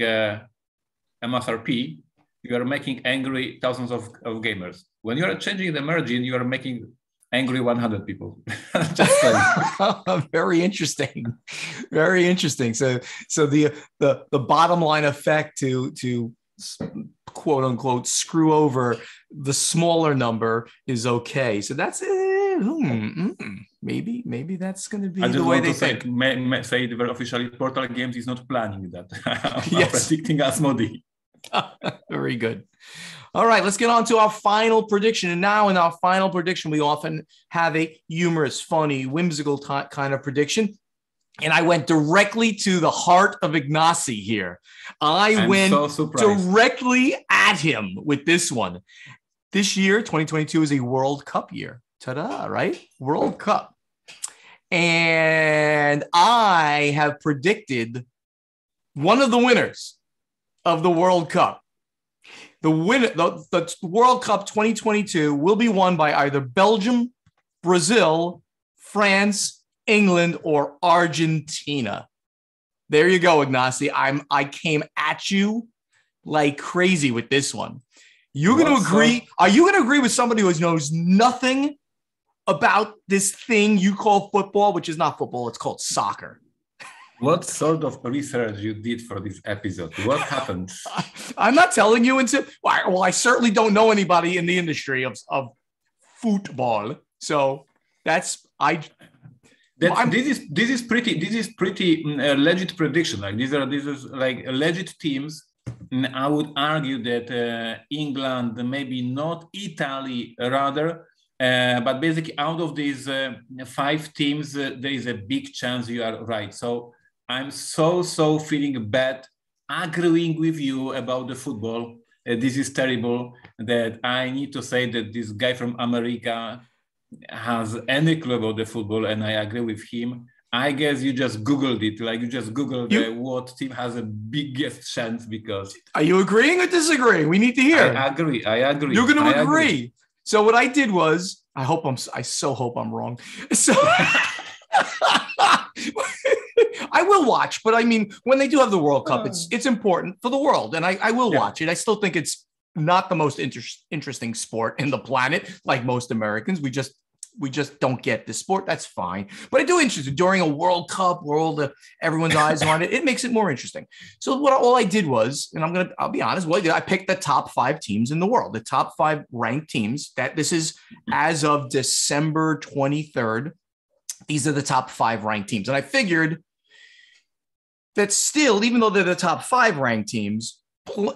[SPEAKER 2] MSRP, you are making angry thousands of gamers. When you are changing the margin, you are making angry 100 people. Just like.
[SPEAKER 1] Very interesting, very interesting. So the bottom line effect to quote unquote screw over the smaller number is okay. So that's maybe that's going to be the way they think.
[SPEAKER 2] Say the very officially, Portal Games is not planning that.
[SPEAKER 1] Yes.
[SPEAKER 2] Predicting Asmodee.
[SPEAKER 1] Very good. All right, let's get on to our final prediction. And now in our final prediction, we often have a humorous, funny, whimsical kind of prediction. And I went directly to the heart of Ignacy here. I went directly at him with this one. This year, 2022, is a World Cup year. Ta-da, right? World Cup. And I have predicted one of the winners of the World Cup. The World Cup 2022 will be won by either Belgium, Brazil, France, England, or Argentina. There you go, Ignacy. I came at you like crazy with this one. You're going to agree? Are you going to agree with somebody who knows nothing about this thing you call football, which is not football, it's called soccer?
[SPEAKER 2] What sort of research you did for this episode? What happened?
[SPEAKER 1] I'm not telling you well, I certainly don't know anybody in the industry of football. So this is pretty legit prediction. Like this is like legit teams. And I would argue that England, maybe not Italy, rather. But basically, out of these 5 teams, there is a big chance you are right. So I'm so feeling bad
[SPEAKER 2] agreeing with you about the football. This is terrible that I need to say that this guy from America has any clue about the football, and I agree with him. I guess you just Googled it, like you just Googled what team has the biggest chance because...
[SPEAKER 1] Are you agreeing or disagreeing? We need to hear.
[SPEAKER 2] I agree.
[SPEAKER 1] You're going to agree. So what I did was, I so hope I'm wrong. So I will watch, but I mean, when they do have the World Cup, it's important for the world, and I will watch it. I still think it's not the most interesting sport in the planet, like most Americans. We just don't get this sport. That's fine. But I do interested during a World Cup where everyone's eyes on it. It makes it more interesting. So all I did was, and I'll be honest, I picked the top 5 teams in the world, the top 5 ranked teams. That this is as of December 23rd. These are the top 5 ranked teams. And I figured that still, even though they're the top 5 ranked teams,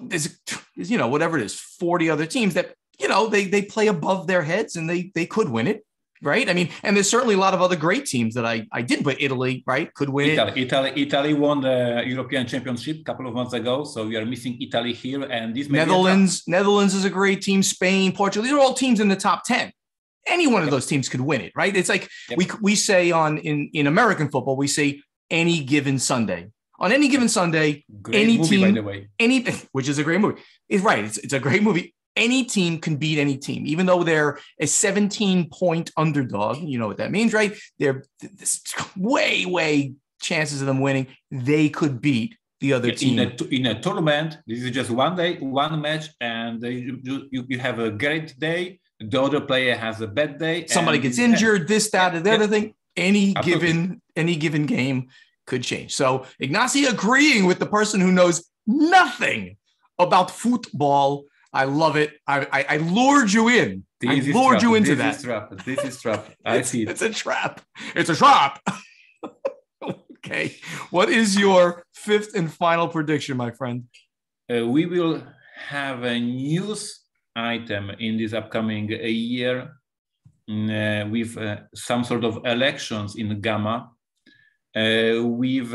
[SPEAKER 1] there's whatever it is, 40 other teams that, they play above their heads and they could win it. Right. I mean, and there's certainly a lot of other great teams that I didn't put. Italy, right, could win.
[SPEAKER 2] Italy won the European Championship a couple of months ago. So we are missing Italy here. And this
[SPEAKER 1] Netherlands is a great team. Spain, Portugal, these are all teams in the top 10. Any one of those teams could win it. Right. It's like we say in American football, we say any given Sunday. On any given Sunday, any team, by the way, which is a great movie. It's a great movie. Any team can beat any team, even though they're a 17-point underdog. You know what that means, right? They're way chances of them winning. They could beat the other team.
[SPEAKER 2] In a tournament, this is just one day, one match, and you have a great day. The other player has a bad day.
[SPEAKER 1] Somebody gets injured, the other thing. Any given game could change. So Ignacy agreeing with the person who knows nothing about football. I love it. I lured you in. This is trap. I see it. It's a trap. It's a trap. Okay. What is your 5th and final prediction, my friend?
[SPEAKER 2] We will have a news item in this upcoming year with some sort of elections in Gamma, with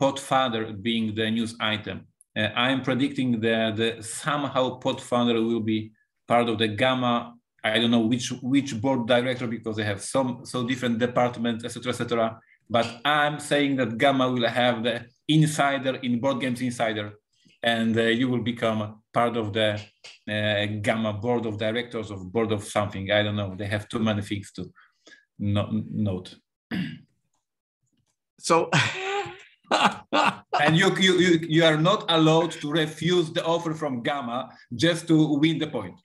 [SPEAKER 2] Podfather being the news item. I'm predicting that somehow Podfather will be part of the Gamma. I don't know which board director, because they have so different departments, etc. But I'm saying that Gamma will have the insider in Board Games Insider, and you will become part of the Gamma board of directors, of board of something. I don't know. They have too many things to note.
[SPEAKER 1] So.
[SPEAKER 2] And you are not allowed to refuse the offer from Gamma just to win the point.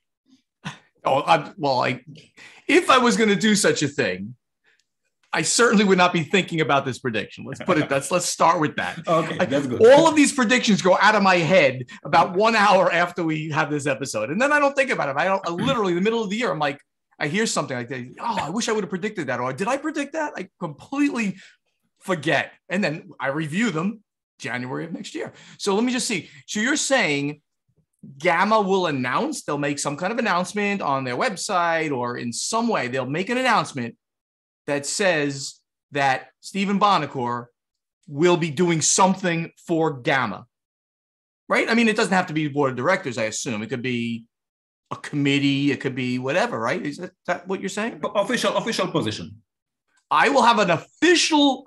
[SPEAKER 1] If I was going to do such a thing, I certainly would not be thinking about this prediction. Let's start with that.
[SPEAKER 2] Okay, that's good.
[SPEAKER 1] All of these predictions go out of my head about 1 hour after we have this episode, and then I don't think about it. I literally in the middle of the year, I'm like, I hear something like that. Oh, I wish I would have predicted that, or did I predict that? I completely forget, and then I review them January of next year. So let me just see. So you're saying Gamma will they'll make some kind of announcement on their website, or in some way they'll make an announcement that says that Stephen Bonacore will be doing something for Gamma, right? I mean, it doesn't have to be board of directors, I assume. It could be a committee, it could be whatever, right? Is that what you're saying?
[SPEAKER 2] Official position.
[SPEAKER 1] I will have an official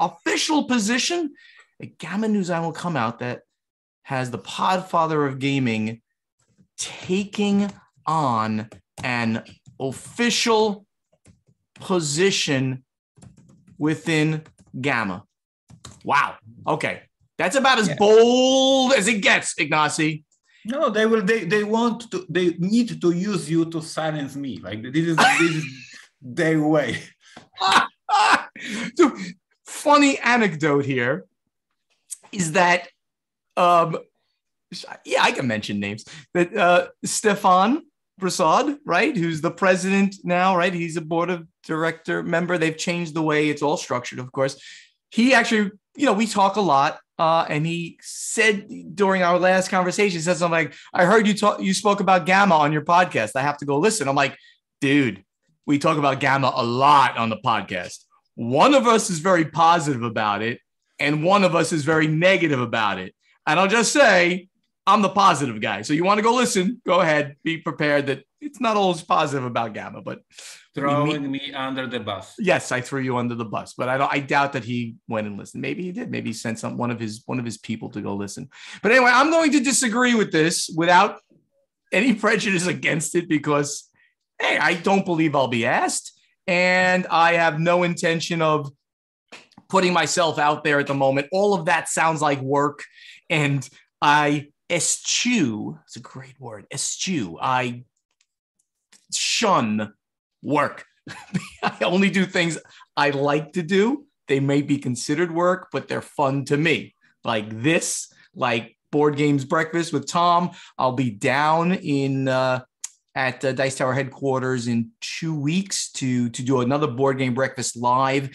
[SPEAKER 1] position. A Gamma News I will come out that has the Podfather of Gaming taking on an official position within Gamma. Wow. Okay. That's about as bold as it gets, Ignacy.
[SPEAKER 2] No, they need to use you to silence me. Like this is their way.
[SPEAKER 1] So, funny anecdote here is that I can mention names, that Stefan Prasad, right, who's the president now, right, he's a board of director member. They've changed the way it's all structured, of course. He actually, we talk a lot, and he said during our last conversation, he said something like, I heard you spoke about Gamma on your podcast. I have to go listen. I'm like, dude, we talk about Gamma a lot on the podcast. One of us is very positive about it, and one of us is very negative about it. And I'll just say, I'm the positive guy. So you want to go listen, go ahead. Be prepared that it's not always positive about Gamma, but
[SPEAKER 2] throwing me under the bus.
[SPEAKER 1] Yes, I threw you under the bus, but I doubt that he went and listened. Maybe he did. Maybe he sent one of his people to go listen. But anyway, I'm going to disagree with this without any prejudice against it because, hey, I don't believe I'll be asked, and I have no intention of putting myself out there at the moment. All of that sounds like work, and I eschew. It's a great word. Eschew. I shun work. I only do things I like to do. They may be considered work, but they're fun to me. Like this, like Board Games Breakfast with Tom. I'll be down in at Dice Tower headquarters in 2 weeks to do another Board Game Breakfast live.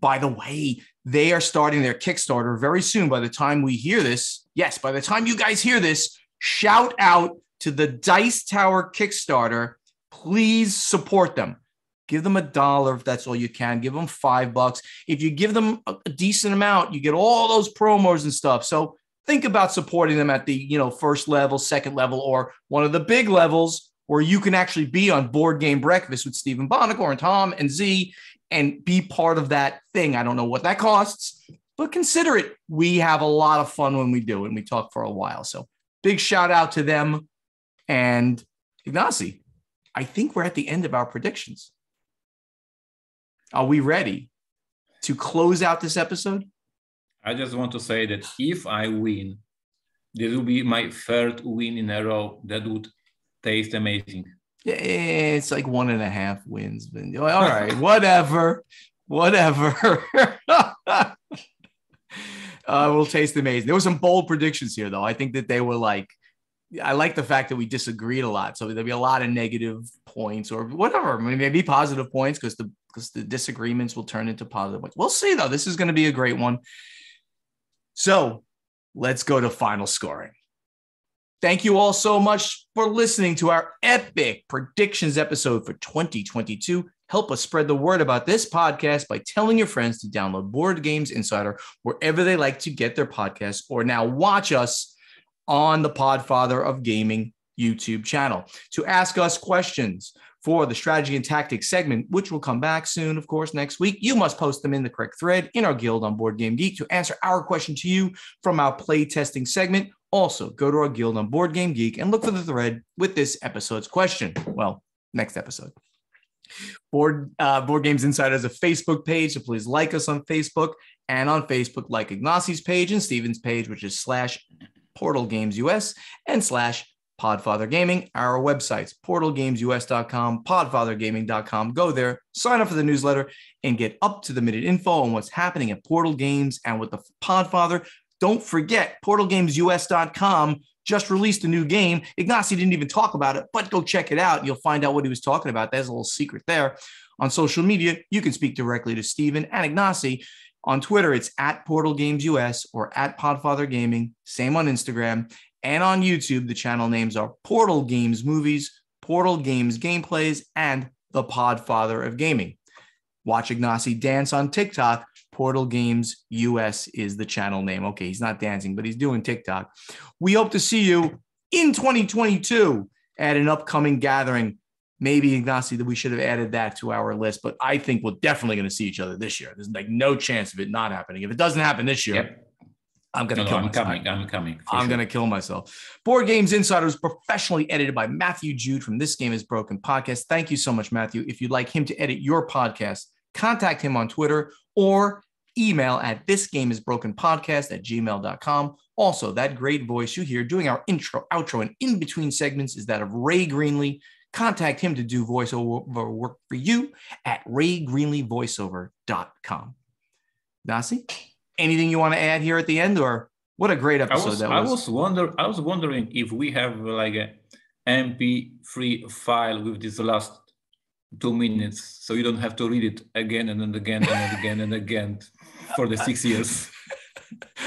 [SPEAKER 1] By the way, they are starting their Kickstarter very soon. By the time we hear this, yes, by the time you guys hear this, shout out to the Dice Tower Kickstarter. Please support them. Give them $1 if that's all you can. Give them $5. If you give them a decent amount, you get all those promos and stuff. So think about supporting them at the first level, second level, or one of the big levels where you can actually be on Board Game Breakfast with Stephen Bonacore and Tom and Z and be part of that thing. I don't know what that costs, but consider it. We have a lot of fun when we do it, and we talk for a while. So big shout out to them. And Ignacy, I think we're at the end of our predictions. Are we ready to close out this episode?
[SPEAKER 2] I just want to say that if I win, this will be my third win in a row. That would taste amazing.
[SPEAKER 1] Yeah, it's like 1.5 wins. All right, whatever. Will taste amazing. There were some bold predictions here, though. I think that they were like, I like the fact that we disagreed a lot. So there'll be a lot of negative points or whatever. I mean, maybe positive points because the disagreements will turn into positive points. We'll see, though. This is going to be a great one. So let's go to final scoring. Thank you all so much for listening to our epic predictions episode for 2022. Help us spread the word about this podcast by telling your friends to download Board Games Insider wherever they like to get their podcasts, or now watch us on the Podfather of Gaming YouTube channel. To ask us questions for the strategy and tactics segment, which will come back soon, of course, next week, you must post them in the correct thread in our guild on Board Game Geek to answer our question to you from our play testing segment. Also, go to our guild on Board Game Geek and look for the thread with this episode's question. Well, next episode. Board Games Insider has a Facebook page, so please like us on Facebook, and on Facebook, like Ignacy's page and Steven's page, which is /PortalGamesUS and /Podfather Gaming. Our websites, portalgamesus.com, podfathergaming.com. Go there, sign up for the newsletter, and get up-to-the-minute info on what's happening at Portal Games and with the Podfather. Don't forget, portalgamesus.com just released a new game. Ignacy didn't even talk about it, but go check it out. And you'll find out what he was talking about. There's a little secret there. On social media, you can speak directly to Steven and Ignacy. On Twitter, it's @PortalGamesUS or @PodfatherGaming. Same on Instagram. And on YouTube, the channel names are Portal Games Movies, Portal Games Gameplays, and The Podfather of Gaming. Watch Ignacy dance on TikTok. Portal Games US is the channel name. Okay, he's not dancing, but he's doing TikTok. We hope to see you in 2022 at an upcoming gathering. Maybe, Ignacy, that we should have added that to our list, but I think we're definitely going to see each other this year. There's like no chance of it not happening. If it doesn't happen this year,
[SPEAKER 2] yep.
[SPEAKER 1] I'm going to kill myself.
[SPEAKER 2] I'm coming.
[SPEAKER 1] I'm going to kill myself. Board Games Insider is professionally edited by Matthew Jude from This Game is Broken podcast. Thank you so much, Matthew. If you'd like him to edit your podcast, contact him on Twitter or email at thisgameisbrokenpodcast@gmail.com. Also, that great voice you hear doing our intro, outro, and in-between segments is that of Ray Greenlee. Contact him to do voiceover work for you at raygreenleevoiceover.com. Ignacy, anything you want to add here at the end, or what a great episode that was?
[SPEAKER 2] I was wondering if we have like a MP3 file with this last 2 minutes, so you don't have to read it again and again and again and again for the 6 years.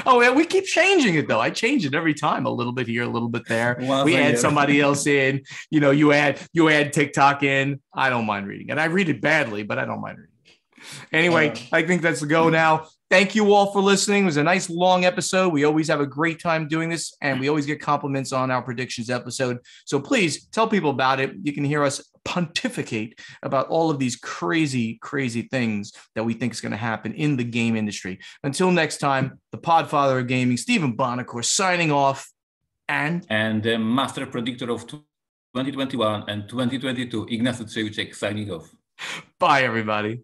[SPEAKER 1] Oh, yeah, we keep changing it, though. I change it every time, a little bit here, a little bit there. We add somebody else in. You add TikTok in. I don't mind reading it. I read it badly, but I don't mind reading it. Anyway, I think that's the go now. Thank you all for listening. It was a nice long episode. We always have a great time doing this, and we always get compliments on our predictions episode. So please tell people about it. You can hear us pontificate about all of these crazy, crazy things that we think is going to happen in the game industry. Until next time, the Podfather of Gaming, Stephen Bonacore, signing off. And
[SPEAKER 2] the Master Predictor of 2021 and 2022, Ignacy signing off.
[SPEAKER 1] Bye, everybody.